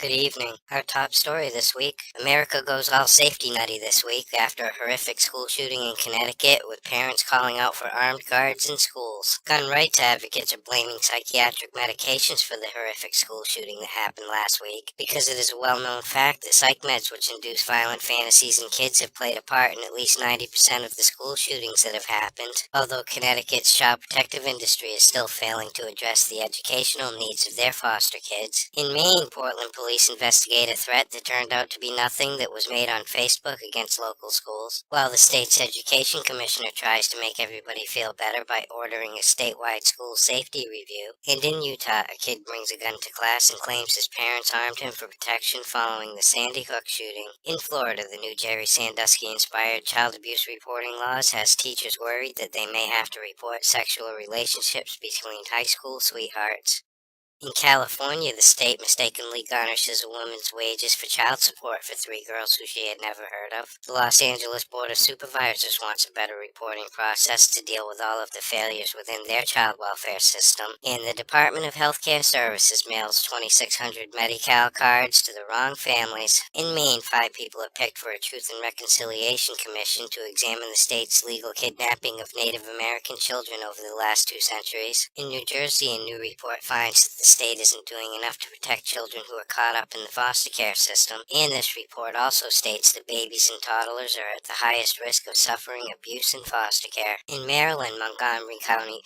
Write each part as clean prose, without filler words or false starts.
Good evening. Our top story this week. America goes all safety nutty this week after a horrific school shooting in Connecticut with parents calling out for armed guards in schools. Gun rights advocates are blaming psychiatric medications for the horrific school shooting that happened last week because it is a well-known fact that psych meds which induce violent fantasies in kids have played a part in at least 90% of the school shootings that have happened, although Connecticut's child protective industry is still failing to address the educational needs of their foster kids. In Maine, Portland police investigate a threat that turned out to be nothing that was made on Facebook against local schools, while the state's education commissioner tries to make everybody feel better by ordering a statewide school safety review. And in Utah, a kid brings a gun to class and claims his parents armed him for protection following the Sandy Hook shooting. In Florida, the new Jerry Sandusky-inspired child abuse reporting laws has teachers worried that they may have to report sexual relationships between high school sweethearts. In California, the state mistakenly garnishes a woman's wages for child support for three girls who she had never heard of. The Los Angeles Board of Supervisors wants a better reporting process to deal with all of the failures within their child welfare system. And the Department of Healthcare Services mails 2,600 Medi-Cal cards to the wrong families. In Maine, 5 people are picked for a Truth and Reconciliation Commission to examine the state's legal kidnapping of Native American children over the last 2 centuries. In New Jersey, a new report finds that the state isn't doing enough to protect children who are caught up in the foster care system, and this report also states that babies and toddlers are at the highest risk of suffering abuse in foster care. In Maryland, Montgomery County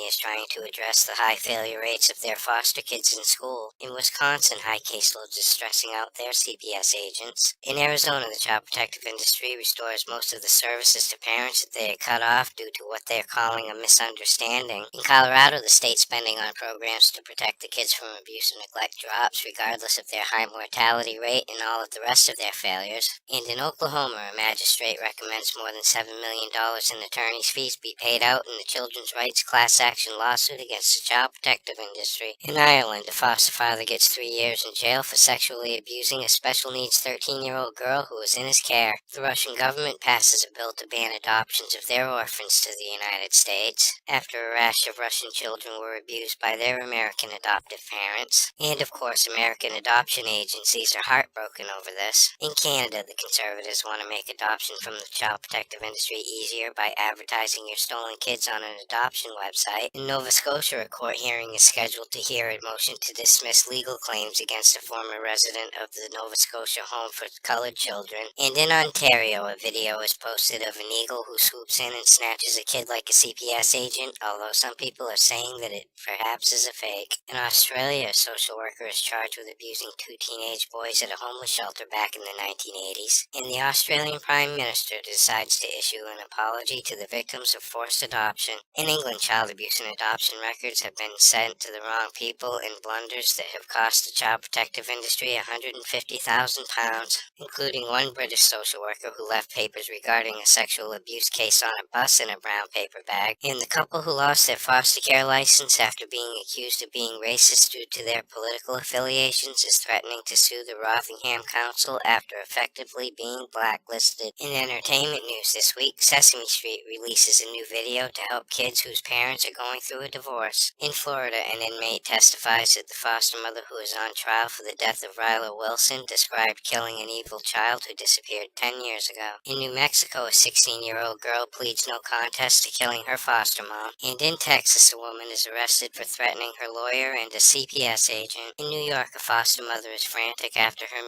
is trying to address the high failure rates of their foster kids in school. In Wisconsin, high caseloads are stressing out their CPS agents. In Arizona, the child protective industry restores most of the services to parents that they had cut off due to what they're calling a misunderstanding. In Colorado, the state spending on programs to protect the kids from abuse and neglect drops, regardless of their high mortality rate and all of the rest of their failures. And in Oklahoma, a magistrate recommends more than $7 million in attorney's fees be paid out in the children's rights class action lawsuit against the child protective industry. In Ireland, a foster father gets 3 years in jail for sexually abusing a special needs 13-year-old girl who was in his care. The Russian government passes a bill to ban adoptions of their orphans to the United States after a rash of Russian children were abused by their American adoptive parents. And of course, American adoption agencies are heartbroken over this. In Canada, the Conservatives want to make adoption from the child protective industry easier by advertising your stolen kids on an adoption website. In Nova Scotia, a court hearing is scheduled to hear a motion to dismiss legal claims against a former resident of the Nova Scotia Home for Colored Children. And in Ontario, a video is posted of an eagle who swoops in and snatches a kid like a CPS agent, although some people are saying that it perhaps is a fake. In Australia, a social worker is charged with abusing 2 teenage boys at a homeless shelter back in the 1980s. And the Australian Prime Minister decides to issue an apology to the victims of forced adoption. In England, child abuse and adoption records have been sent to the wrong people in blunders that have cost the child protective industry £150,000, including one British social worker who left papers regarding a sexual abuse case on a bus in a brown paper bag, and the couple who lost their foster care license after being accused of being racist due to their political affiliations is threatening to sue the Rothingham Council after effectively being blacklisted. In entertainment news this week, Sesame Street releases a new video to help kids whose parents are going through a divorce. In Florida, an inmate testifies that the foster mother who is on trial for the death of Ryla Wilson described killing an evil child who disappeared 10 years ago. In New Mexico, a 16-year-old girl pleads no contest to killing her foster mom. And in Texas, a woman is arrested for threatening her lawyer and a CPS agent. In New York, a foster mother is frantic after her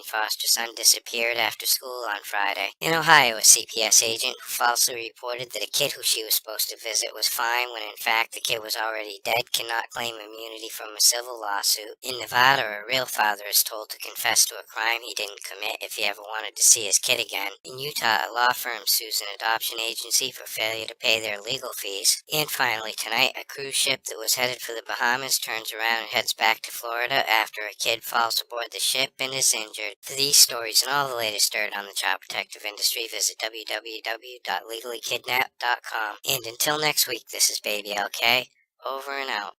foster son disappeared after school on Friday. In Ohio, a CPS agent who falsely reported that a kid who she was supposed to visit was fine when in fact the kid was already dead cannot claim immunity from a civil lawsuit. In Nevada, a real father is told to confess to a crime he didn't commit if he ever wanted to see his kid again. In Utah, a law firm sues an adoption agency for failure to pay their legal fees. And finally, tonight, a cruise ship that was headed for the Bahamas turns around and heads back to Florida after a kid falls aboard the ship and is injured. For these stories and all the latest dirt on the child protective industry, visit www.legallykidnapped.com. And until next week, this is Baby LK, over and out.